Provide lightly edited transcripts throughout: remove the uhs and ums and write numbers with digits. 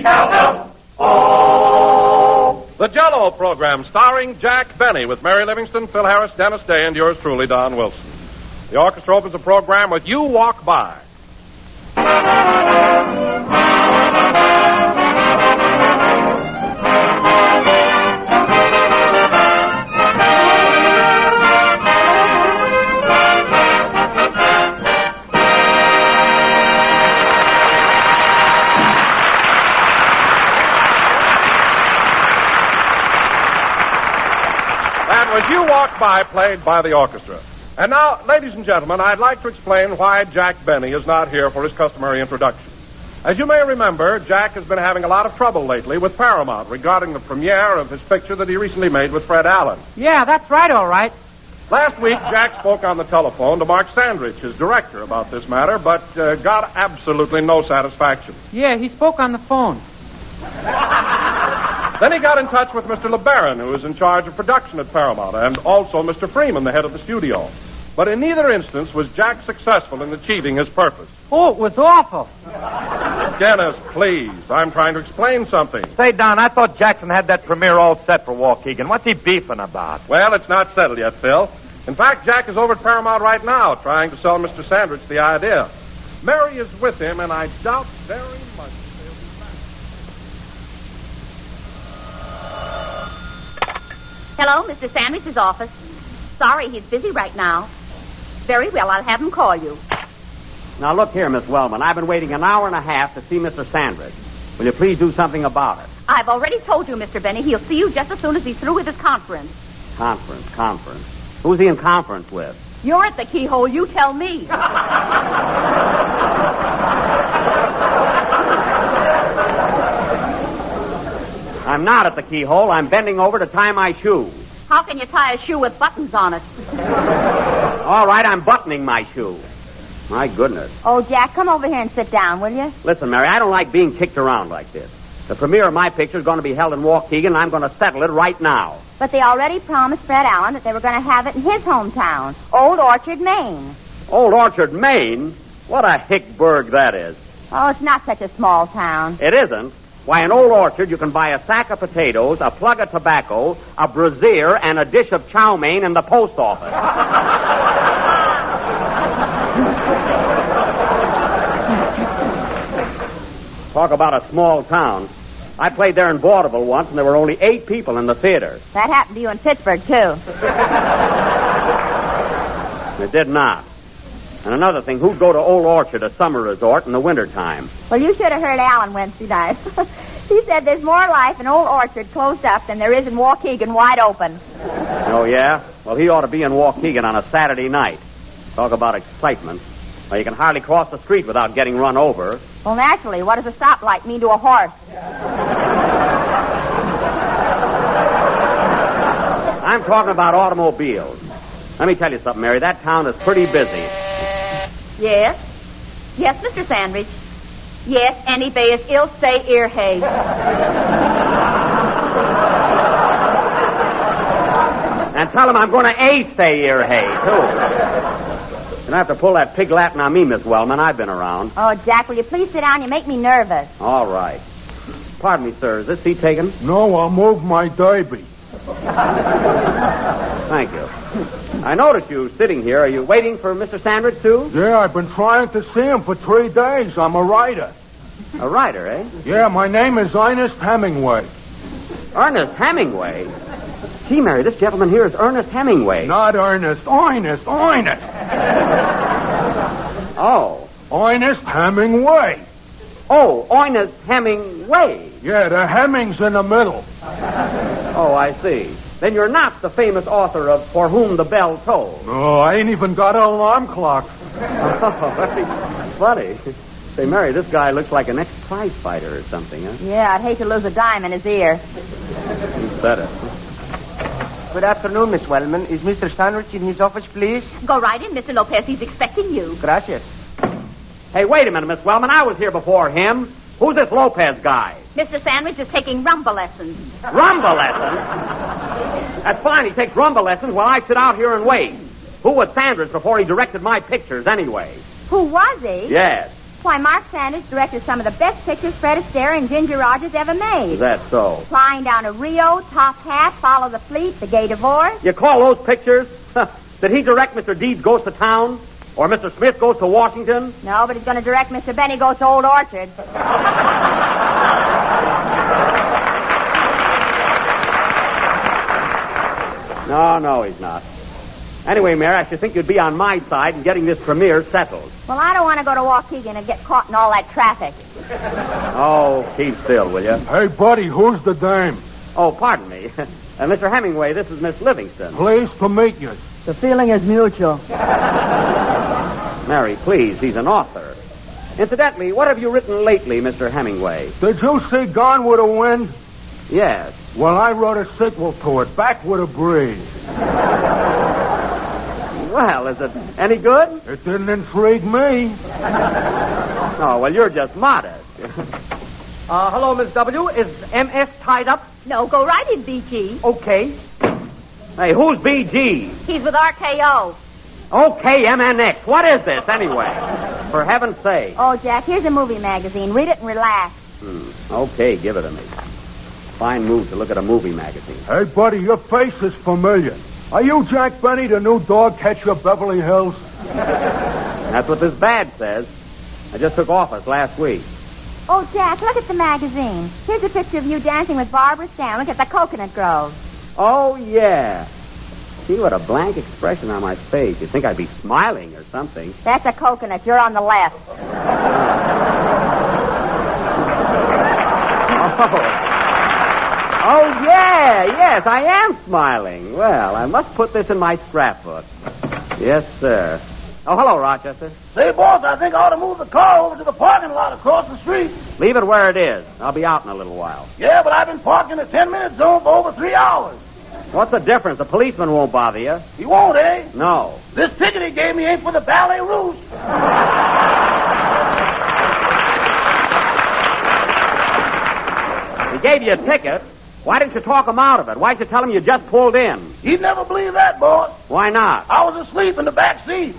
L-M-O. The Jell-O program starring Jack Benny with Mary Livingston, Phil Harris, Dennis Day, and yours truly, Don Wilson. The orchestra opens the program with You Walk By. That was You Walk By, played by the orchestra. And now, ladies and gentlemen, I'd like to explain why Jack Benny is not here for his customary introduction. As you may remember, Jack has been having a lot of trouble lately with Paramount regarding the premiere of his picture that he recently made with Fred Allen. Yeah, that's right, all right. Last week, Jack spoke on the telephone to Mark Sandrich, his director, about this matter, but got absolutely no satisfaction. Yeah, he spoke on the phone. Then he got in touch with Mr. LeBaron, who is in charge of production at Paramount, and also Mr. Freeman, the head of the studio. But in neither instance was Jack successful in achieving his purpose. Oh, it was awful. Dennis, please. I'm trying to explain something. Say, Don, I thought Jackson had that premiere all set for Waukegan. What's he beefing about? Well, it's not settled yet, Phil. In fact, Jack is over at Paramount right now trying to sell Mr. Sandrich the idea. Mary is with him, and I doubt very much they'll be back. Hello, Mr. Sandwich's office. Sorry, he's busy right now. Very well, I'll have him call you. Now, look here, Miss Wellman. I've been waiting an hour and a half to see Mr. Sandrich. Will you please do something about it? I've already told you, Mr. Benny, he'll see you just as soon as he's through with his conference. Conference. Who's he in conference with? You're at the keyhole, you tell me. I'm not at the keyhole. I'm bending over to tie my shoe. How can you tie a shoe with buttons on it? All right, I'm buttoning my shoe. My goodness. Oh, Jack, come over here and sit down, will you? Listen, Mary, I don't like being kicked around like this. The premiere of my picture is going to be held in Waukegan, and I'm going to settle it right now. But they already promised Fred Allen that they were going to have it in his hometown, Old Orchard, Maine. Old Orchard, Maine? What a hickburg that is. Oh, it's not such a small town. It isn't. Why, in Old Orchard, you can buy a sack of potatoes, a plug of tobacco, a brassiere, and a dish of chow mein in the post office. Talk about a small town. I played there in vaudeville once, and there were only 8 people in the theater. That happened to you in Pittsburgh, too. It did not. And another thing, who'd go to Old Orchard, a summer resort, in the wintertime? Well, you should have heard Allen Wednesday night. He said there's more life in Old Orchard closed up than there is in Waukegan wide open. Oh, yeah? Well, he ought to be in Waukegan on a Saturday night. Talk about excitement. Well, you can hardly cross the street without getting run over. Well, naturally, what does a stoplight mean to a horse? I'm talking about automobiles. Let me tell you something, Mary. That town is pretty busy. Yes? Yes, Mr. Sandwich. Yes, any bay is ill say ear hay. And tell him I'm going to say ear hay, too. You don't have to pull that pig Latin on me, Miss Wellman. I've been around. Oh, Jack, will you please sit down? You make me nervous. All right. Pardon me, sir. Is this seat taken? No, I'll move my derby. Thank you. I noticed you sitting here. Are you waiting for Mr. Sandrich, too? Yeah, I've been trying to see him for 3 days. I'm a writer. A writer, eh? Yeah, my name is Ernest Hemingway. Ernest Hemingway? Gee, Mary, this gentleman here is Ernest Hemingway. Not Ernest. Ernest. Oh. Ernest Hemingway. Oh, Ernest Hemingway. Yeah, the Hemming's in the middle. Oh, I see. Then you're not the famous author of For Whom the Bell Tolls. No, I ain't even got an alarm clock. Oh, funny. Say, Mary, this guy looks like an ex-prize fighter or something, huh? Yeah, I'd hate to lose a dime in his ear. You said it. Good afternoon, Miss Wellman. Is Mr. Sandwich in his office, please? Go right in, Mr. Lopez. He's expecting you. Gracias. Hey, wait a minute, Miss Wellman. I was here before him. Who's this Lopez guy? Mr. Sandwich is taking rumba lessons. Rumba lessons? That's fine. He takes rumba lessons while I sit out here and wait. Who was Sandrich before he directed my pictures, anyway? Who was he? Yes. Why, Mark Sanders directed some of the best pictures Fred Astaire and Ginger Rogers ever made. Is that so? Flying down to Rio, Top Hat, Follow the Fleet, The Gay Divorce. You call those pictures? Did he direct Mr. Deeds Goes to Town? Or Mr. Smith Goes to Washington? No, but he's going to direct Mr. Benny Goes to Old Orchard. No, he's not. Anyway, Mayor, I should think you'd be on my side in getting this premiere settled. Well, I don't want to go to Waukegan and get caught in all that traffic. Oh, keep still, will you? Hey, buddy, who's the dame? Oh, pardon me. Mr. Hemingway, this is Miss Livingston. Pleased to meet you. The feeling is mutual. Mary, please, he's an author. Incidentally, what have you written lately, Mr. Hemingway? Did you see Gone with the Wind? Yes. Well, I wrote a sequel to it, Back with a Breeze. Well, is it any good? It didn't intrigue me. Oh, well, you're just modest. Hello, Miss W. Is MS tied up? No, go right in, BG. Okay. Hey, who's BG? He's with RKO. Okay, MNX. What is this, anyway? For heaven's sake. Oh, Jack, here's a movie magazine. Read it and relax. Okay, give it to me. Fine move to look at a movie magazine. Hey, buddy, your face is familiar. Are you Jack Benny, the new dog catcher of Beverly Hills? That's what this badge says. I just took office last week. Oh, Jack, look at the magazine. Here's a picture of you dancing with Barbara Stanwyck at the Coconut Grove. Oh, yeah. See what a blank expression on my face. You'd think I'd be smiling or something. That's a coconut. You're on the left. Oh, yeah, yes, I am smiling. Well, I must put this in my scrapbook. Yes, sir. Oh, hello, Rochester. Say, boss, I think I ought to move the car over to the parking lot across the street. Leave it where it is. I'll be out in a little while. Yeah, but I've been parked in a 10-minute zone for over 3 hours. What's the difference? The policeman won't bother you. He won't, eh? No. This ticket he gave me ain't for the Ballet Rouge. He gave you a ticket. Why didn't you talk him out of it? Why'd you tell him you just pulled in? He'd never believe that, boss. Why not? I was asleep in the back seat.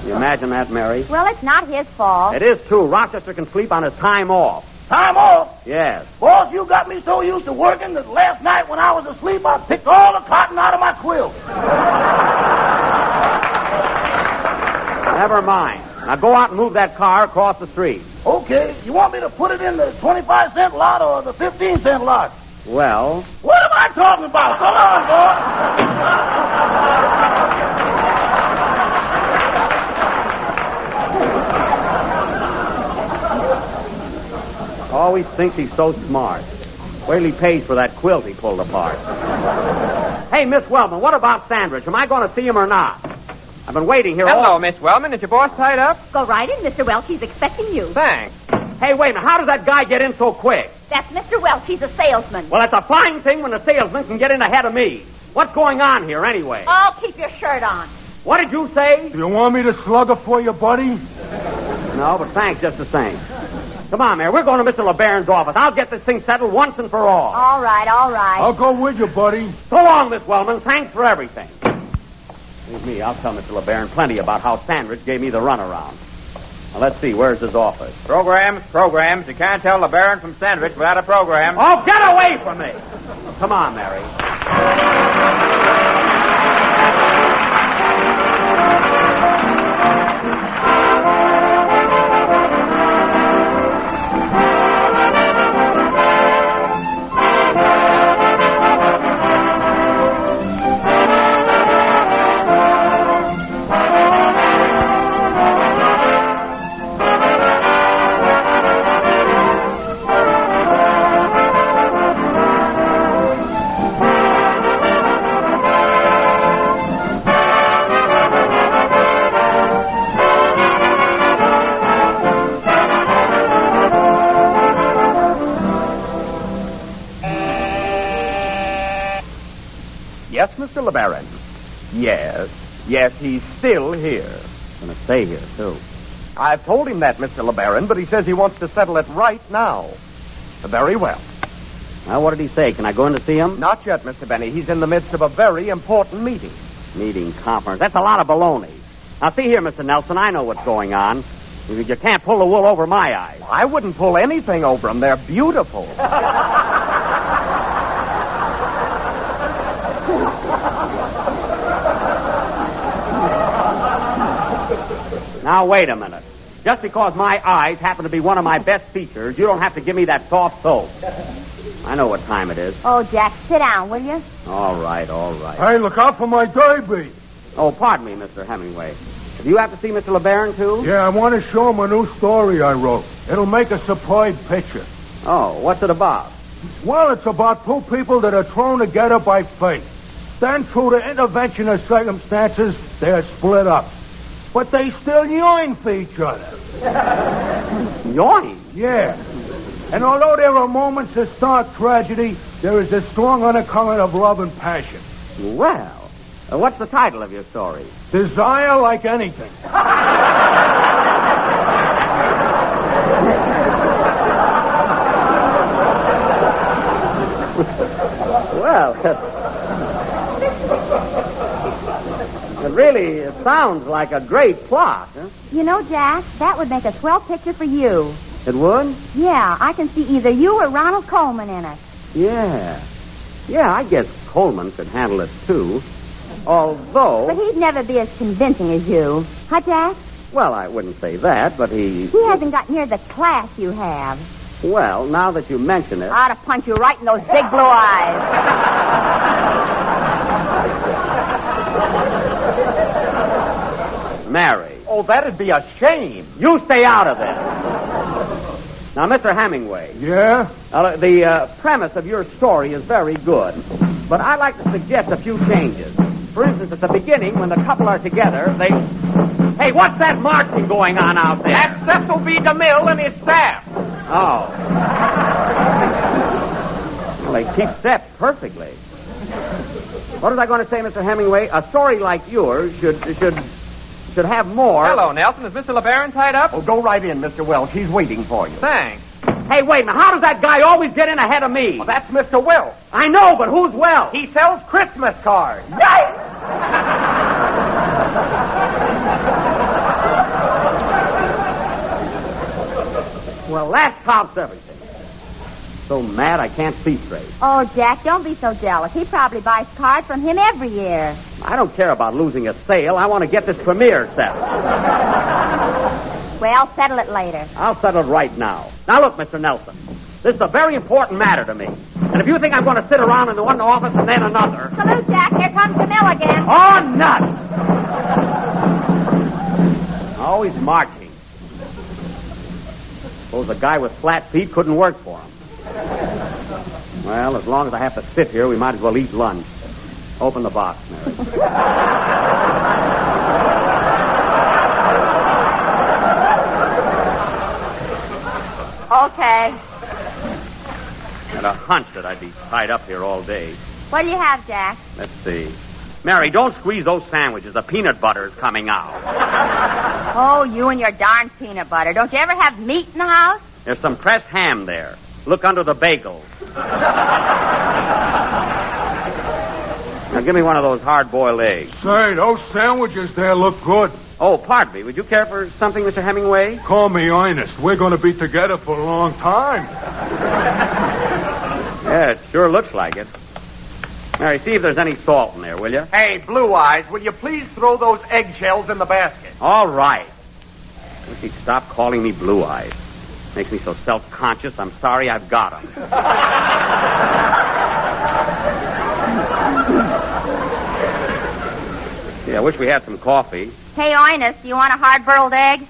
You imagine that, Mary? Well, it's not his fault. It is true. Rochester can sleep on his time off. Time off? Yes. Boss, you got me so used to working that last night when I was asleep, I picked all the cotton out of my quilt. Never mind. Now go out and move that car across the street. Okay. You want me to put it in the 25-cent lot or the 15-cent lot? Well? What am I talking about? Come on, boy. Always thinks he's so smart. Wait till he pays for that quilt he pulled apart. Hey, Miss Wellman, what about Sandwich? Am I going to see him or not? I've been waiting here Hello, all... Miss Wellman. Is your boss tied up? Go right in, Mr. Welch. He's expecting you. Thanks. Hey, wait a minute. How does that guy get in so quick? That's Mr. Welch. He's a salesman. Well, it's a fine thing when a salesman can get in ahead of me. What's going on here, anyway? Oh, keep your shirt on. What did you say? Do you want me to slug it for you, buddy? No, but thanks just the same. Come on, Mayor. We're going to Mr. LeBaron's office. I'll get this thing settled once and for all. All right. I'll go with you, buddy. So long, Miss Wellman. Thanks for everything. Leave me. I'll tell Mr. LeBaron plenty about how Sandwich gave me the runaround. Now, let's see. Where's his office? Programs. You can't tell LeBaron from Sandwich without a program. Oh, get away from me! Come on, Mary. Yes, Mr. LeBaron. Yes, he's still here. Gonna stay here, too. I've told him that, Mr. LeBaron, but he says he wants to settle it right now. Very well. Now, what did he say? Can I go in to see him? Not yet, Mr. Benny. He's in the midst of a very important meeting. Meeting, conference. That's a lot of baloney. Now, see here, Mr. Nelson, I know what's going on. You can't pull the wool over my eyes. I wouldn't pull anything over them. They're beautiful. Now, wait a minute. Just because my eyes happen to be one of my best features, you don't have to give me that soft soap. I know what time it is. Oh, Jack, sit down, will you? All right, all right. Hey, look out for my baby. Oh, pardon me, Mr. Hemingway. Do you have to see Mr. LeBaron, too? Yeah, I want to show him a new story I wrote. It'll make a superb picture. Oh, what's it about? Well, it's about two people that are thrown together by fate. Then, through the intervention of circumstances, they're split up. But they still yearn for each other. Yoing? Yeah. And although there are moments of stark tragedy, there is a strong undercurrent of love and passion. Well, what's the title of your story? Desire like anything. Well, it sounds like a great plot, huh? You know, Jack, that would make a swell picture for you. It would? Yeah, I can see either you or Ronald Coleman in it. Yeah. Yeah, I guess Coleman could handle it, too. Although... But he'd never be as convincing as you. Huh, Jack? Well, I wouldn't say that, but he... He hasn't got near the class you have. Well, now that you mention it... I ought to punch you right in those big blue eyes. Mary. Oh, that'd be a shame. You stay out of this. Now, Mr. Hemingway. Yeah? The premise of your story is very good, but I'd like to suggest a few changes. For instance, at the beginning, when the couple are together, they... Hey, what's that marching going on out there? That's Cecil B. DeMille and his staff. Oh. Well, they keep step perfectly. What was I going to say, Mr. Hemingway? A story like yours should have more... Hello, Nelson. Is Mr. LeBaron tied up? Oh, go right in, Mr. Wells. He's waiting for you. Thanks. Hey, wait a minute. How does that guy always get in ahead of me? Well, that's Mr. Wells. I know, but who's Wells? He sells Christmas cards. Well, that tops everything. So mad I can't see straight. Oh, Jack, don't be so jealous. He probably buys cards from him every year. I don't care about losing a sale. I want to get this premiere settled. Well, settle it later. I'll settle it right now. Now, look, Mr. Nelson. This is a very important matter to me. And if you think I'm going to sit around in the one office and then another... Salute, Jack. Here comes Camille again. Oh, nuts! Always marching. Suppose a guy with flat feet couldn't work for him. Well, as long as I have to sit here, we might as well eat lunch. Open the box, Mary. Okay. Had a hunch that I'd be tied up here all day. What do you have, Jack? Let's see. Mary, don't squeeze those sandwiches. The peanut butter's coming out. Oh, you and your darn peanut butter. Don't you ever have meat in the house? There's some pressed ham there. Look under the bagels. Now, give me one of those hard-boiled eggs. Say, those sandwiches there look good. Oh, pardon me. Would you care for something, Mr. Hemingway? Call me Ernest. We're going to be together for a long time. Yeah, it sure looks like it. Mary, see if there's any salt in there, will you? Hey, Blue Eyes, will you please throw those eggshells in the basket? All right. Wish he'd stop calling me Blue Eyes. Makes me so self-conscious, I'm sorry I've got him. Yeah, I wish we had some coffee. Hey, Ernest, do you want a hard-boiled egg?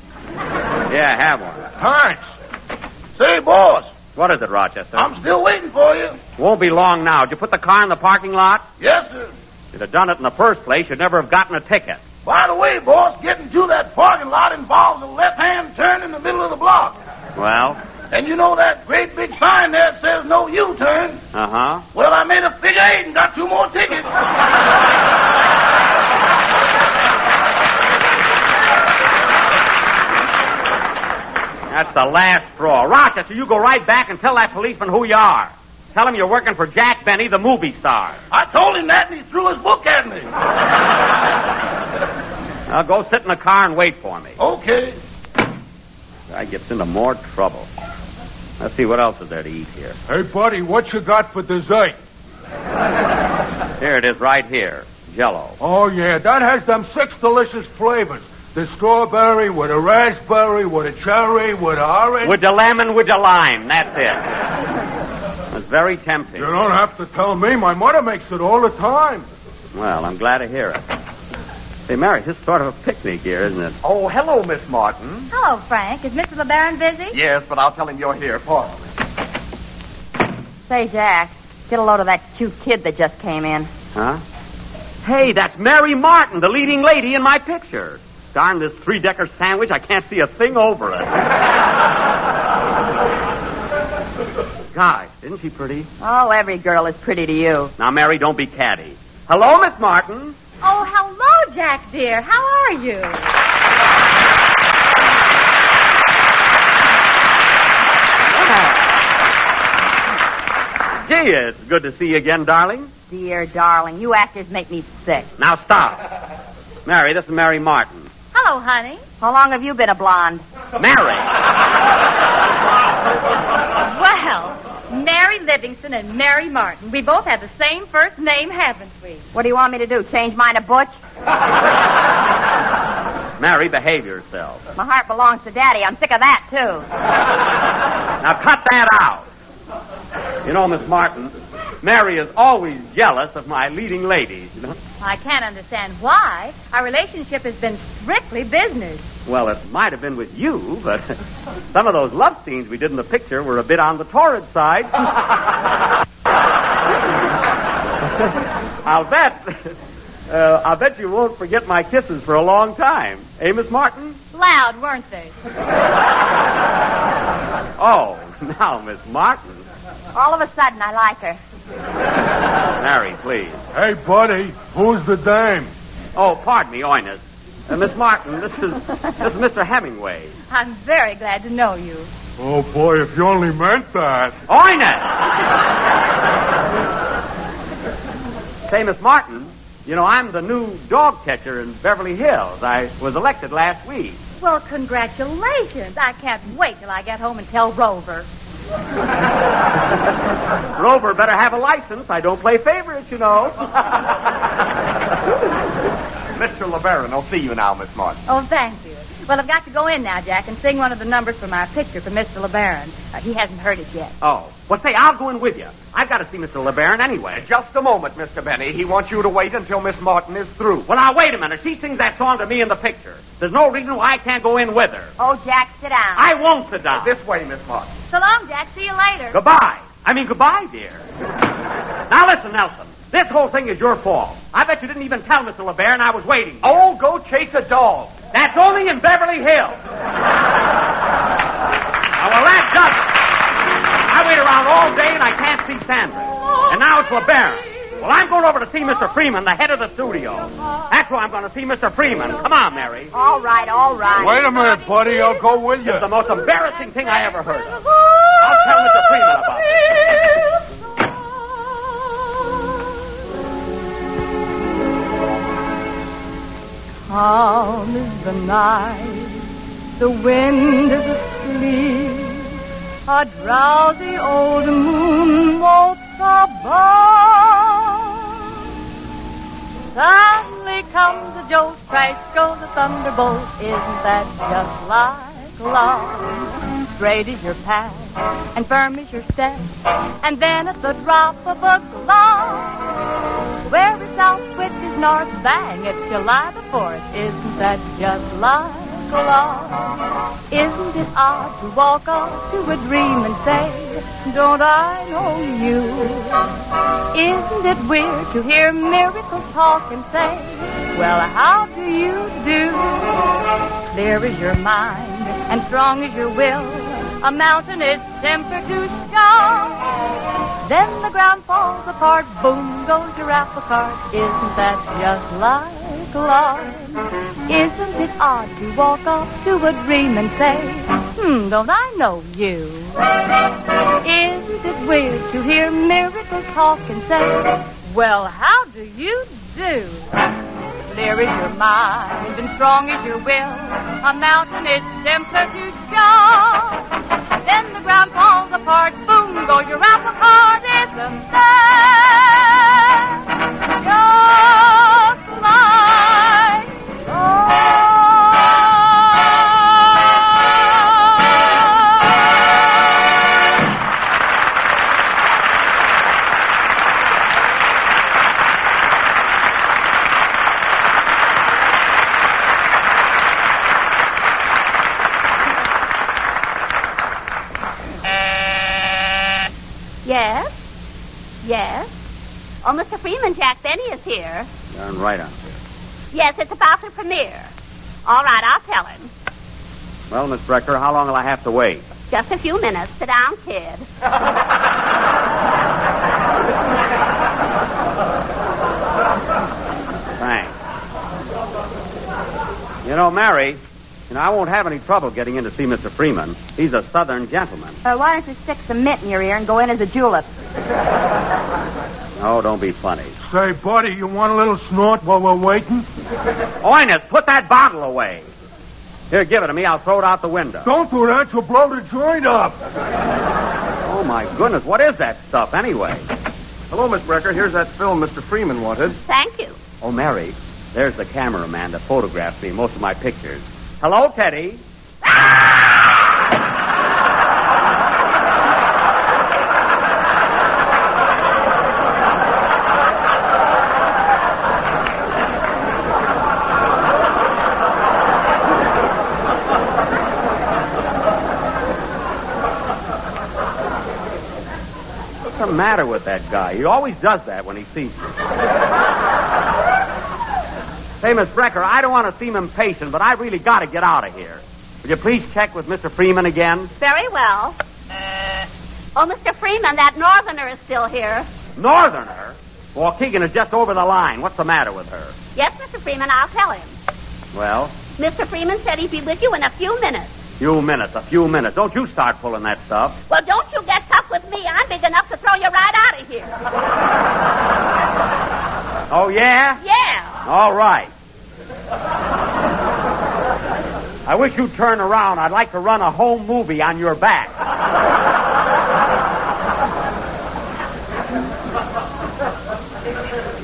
Yeah, have one. Thanks. Say, boss, What is it, Rochester? I'm still waiting for you. Won't be long now. Did you put the car in the parking lot? Yes, sir. You'd have done it in the first place. You'd never have gotten a ticket. By the way, boss, getting to that parking lot involves a left-hand turn in the middle of the block. Well? And you know that great big sign there that says no U-turn? Uh-huh. Well, I made a figure 8 and got 2 more tickets. That's the last straw. Rochester, you go right back and tell that policeman who you are. Tell him you're working for Jack Benny, the movie star. I told him that, and he threw his book at me. Now go sit in the car and wait for me. Okay. Guy gets into more trouble. Let's see what else is there to eat here. Hey, buddy, what you got for dessert? Here it is right here. Jell-O. Oh, yeah, that has them 6 delicious flavors. The strawberry with a raspberry, with a cherry, with a orange. With the lemon, with the lime. That's it. It's very tempting. You don't have to tell me. My mother makes it all the time. Well, I'm glad to hear it. Say, Mary, this is sort of a picnic here, isn't it? Oh, hello, Miss Martin. Hello, Frank. Is Mr. LeBaron busy? Yes, but I'll tell him you're here for him. Say, Jack, get a load of that cute kid that just came in. Huh? Hey, that's Mary Martin, the leading lady in my picture. Darn this 3-decker sandwich, I can't see a thing over it. Gosh, isn't she pretty? Oh, every girl is pretty to you. Now, Mary, don't be catty. Hello, Miss Martin. Oh, hello, Jack, dear. How are you? Gee, it's good to see you again, darling. Dear darling, you actors make me sick. Now, stop. Mary, this is Mary Martin. Hello, honey. How long have you been a blonde? Mary! Well, Mary Livingston and Mary Martin. We both have the same first name, haven't we? What do you want me to do, change mine to Butch? Mary, behave yourself. My heart belongs to Daddy. I'm sick of that, too. Now, cut that out. You know, Miss Martin, Mary is always jealous of my leading ladies, you know? I can't understand why. Our relationship has been strictly business. Well, it might have been with you, but some of those love scenes we did in the picture were a bit on the torrid side. I'll bet you won't forget my kisses for a long time. Eh, Miss Martin? Loud, weren't they? Oh, now, Miss Martin. All of a sudden, I like her. Mary, please. Hey, buddy, who's the dame? Oh, pardon me, Oinus. Miss Martin, this is Mr. Hemingway. I'm very glad to know you. Oh, boy, if you only meant that. Oinus! Say, Miss Martin, you know, I'm the new dog catcher in Beverly Hills. I was elected last week. Well, congratulations. I can't wait till I get home and tell Rover. Rover better have a license. I don't play favorites, you know. Mr. LeBaron, I'll see you now, Miss Martin. Oh, thank you. Well, I've got to go in now, Jack, and sing one of the numbers from our picture for Mr. LeBaron. He hasn't heard it yet. Oh. Well, say, I'll go in with you. I've got to see Mr. LeBaron anyway. Just a moment, Mr. Benny. He wants you to wait until Miss Martin is through. Well, now, wait a minute. She sings that song to me in the picture. There's no reason why I can't go in with her. Oh, Jack, sit down. I won't sit down. This way, Miss Martin. So long, Jack. See you later. Goodbye. Goodbye, dear. Now, listen, Nelson. This whole thing is your fault. I bet you didn't even tell Mr. LeBaron I was waiting. Oh, go chase a dog. That's only in Beverly Hills. Well, that does it. I wait around all day and I can't see Sandra. And now it's LeBaron. Well, I'm going over to see Mr. Freeman, the head of the studio. That's why I'm going to see Mr. Freeman. Come on, Mary. All right. Wait a minute, buddy. I'll go with you. It's the most embarrassing thing I ever heard of. I'll tell Mr. Freeman about it. Calm is the night, the wind is asleep, a drowsy old moon walks above. Suddenly comes a jolt, crash goes a thunderbolt, isn't that just like love? Straight is your path, and firm is your step, and then at the drop of a glove, where it's south, which is north, bang, it's July the 4th. Isn't that just like love? Isn't it odd to walk up to a dream and say, don't I know you? Isn't it weird to hear miracles talk and say, well, how do you do? Clear is your mind, and strong is your will, a mountain is tempered to stone. Then the ground falls apart, boom goes your apple cart. Isn't that just like love? Isn't it odd to walk up to a dream and say, don't I know you? Isn't it weird to hear miracles talk and say, well, how do you do? clear is your mind and strong is your will, a mountain is simpler to show. Then the ground falls apart, boom, go your apple cart, isn't that just like love? Yes? Yes? Oh, Mr. Freeman, Jack Benny is here. Darn right I'm here. Yes, it's about the premiere. All right, I'll tell him. Well, Miss Brecker, how long will I have to wait? Just a few minutes. Sit down, kid. Thanks. You know, Mary, I won't have any trouble getting in to see Mr. Freeman. He's a Southern gentleman. Why don't you stick some mint in your ear and go in as a julep? Oh, don't be funny. Say, buddy, you want a little snort while we're waiting? Oinus, put that bottle away. Here, give it to me. I'll throw it out the window. Don't do that. You'll blow the joint up. Oh, my goodness. What is that stuff, anyway? Hello, Miss Brecker. Here's that film Mr. Freeman wanted. Thank you. Oh, Mary, there's the cameraman that photographs me in most of my pictures. Hello, Teddy. What's the matter with that guy? He always does that when he sees you. Say, Miss Brecker, I don't want to seem impatient, but I really got to get out of here. Would you please check with Mr. Freeman again? Very well. Oh, Mr. Freeman, that northerner is still here. Northerner? Waukegan is just over the line. What's the matter with her? Yes, Mr. Freeman, I'll tell him. Well? Mr. Freeman said he'd be with you in a few minutes. A few minutes. Don't you start pulling that stuff. Well, don't you get tough with me. I'm big enough to throw you right out of here. Oh, yeah? Yeah. All right. I wish you'd turn around. I'd like to run a home movie on your back.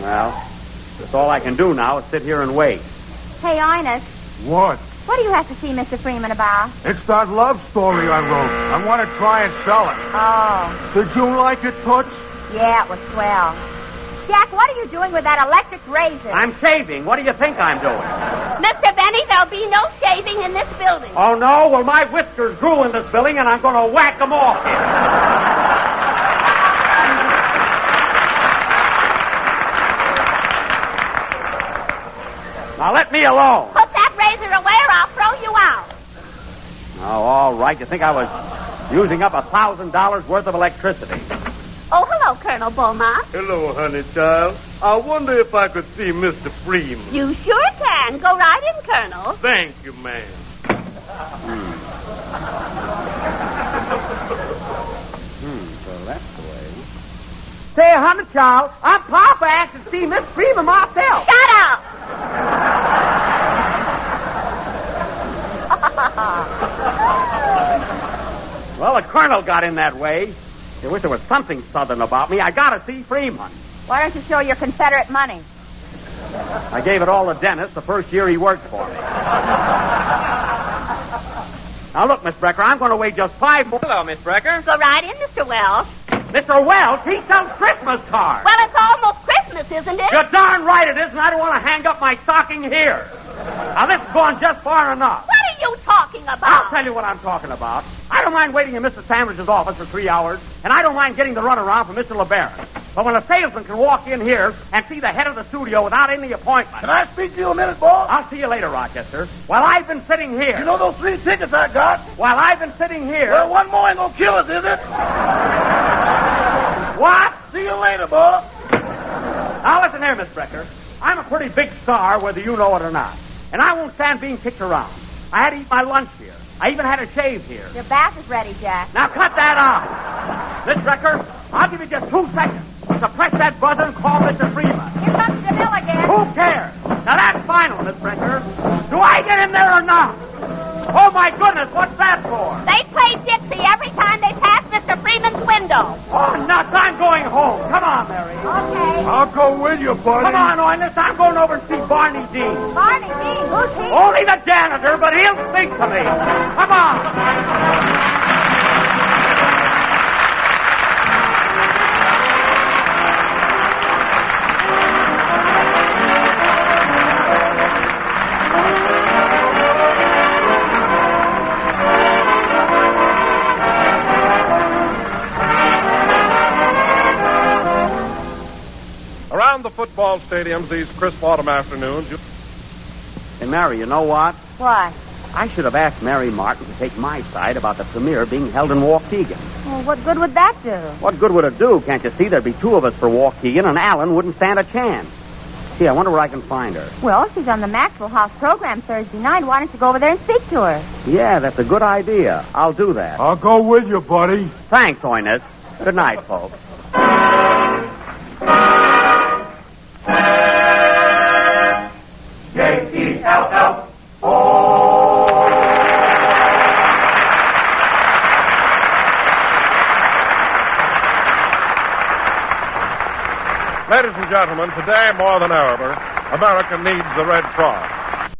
Well, that's all I can do now is sit here and wait. Hey, Ines, What? what do you have to see Mr. Freeman about? It's that love story I wrote. I want to try and sell it. Oh, Did you like it, Toots? yeah, it was swell. Jack, what are you doing with that electric razor? I'm shaving. What do you think I'm doing? Mr. Benny, there'll be no shaving in this building. Oh, no? Well, my whiskers grew in this building, and I'm going to whack them off here. Now, let me alone. Put that razor away or I'll throw you out. Oh, all right. You think I was using up $1,000 worth of electricity? Oh, hello, Colonel Beaumont. Hello, honey child. I wonder if I could see Mr. Freeman. You sure can. Go right in, Colonel. Thank you, ma'am. So that's the way. Say, honey, child, I'm Papa asked to see Miss Freeman myself. Shut up. Well, the Colonel got in that way. I wish there was something Southern about me. I got to see Freeman. Why don't you show your Confederate money? I gave it all to Dennis the first year he worked for me. Now, look, Miss Brecker, I'm going to wait just 5 more... Hello, Miss Brecker. Go right in, Mr. Wells. Mr. Wells, he sells Christmas cards. Well, it's almost Christmas, isn't it? You're darn right it is, and I don't want to hang up my stocking here. Now, this has gone just far enough. What are you talking about? I'll tell you what I'm talking about. I don't mind waiting in Mr. Sandwich's office for 3 hours, and I don't mind getting the runaround from Mr. LeBaron. But when a salesman can walk in here and see the head of the studio without any appointment... Can I speak to you a minute, boss? I'll see you later, Rochester. While I've been sitting here... You know those 3 tickets I got? While I've been sitting here... Well, one more ain't gonna kill us, is it? What? See you later, boss. Now, listen here, Miss Brecker. I'm a pretty big star, whether you know it or not. And I won't stand being kicked around. I had to eat my lunch here. I even had a shave here. Your bath is ready, Jack. Now, cut that out. Miss Brecker, I'll give you just 2 seconds to press that buzzer and call Mr. Freeman. Here comes DeMille again. Who cares? Now that's final, Miss Brinker. Do I get in there or not? Oh, my goodness, what's that for? They play Dixie every time they pass Mr. Freeman's window. Oh, nuts, I'm going home. Come on, Mary. Okay. I'll go with you, buddy. Come on, Oinus, I'm going over and see Barney Dean. Barney Dean, who's he? Only the janitor, but he'll speak to me. Come on. Around the football stadiums these crisp autumn afternoons. Hey, Mary, you know what? What? I should have asked Mary Martin to take my side about the premiere being held in Waukegan. Well, what good would that do? What good would it do? Can't you see there'd be two of us for Waukegan, and Alan wouldn't stand a chance. Gee, I wonder where I can find her. Well, she's on the Maxwell House program Thursday night. Why don't you go over there and speak to her? Yeah, that's a good idea. I'll do that. I'll go with you, buddy. Thanks, Oinus. Good night, folks. Ladies and gentlemen, today more than ever, America needs the Red Cross.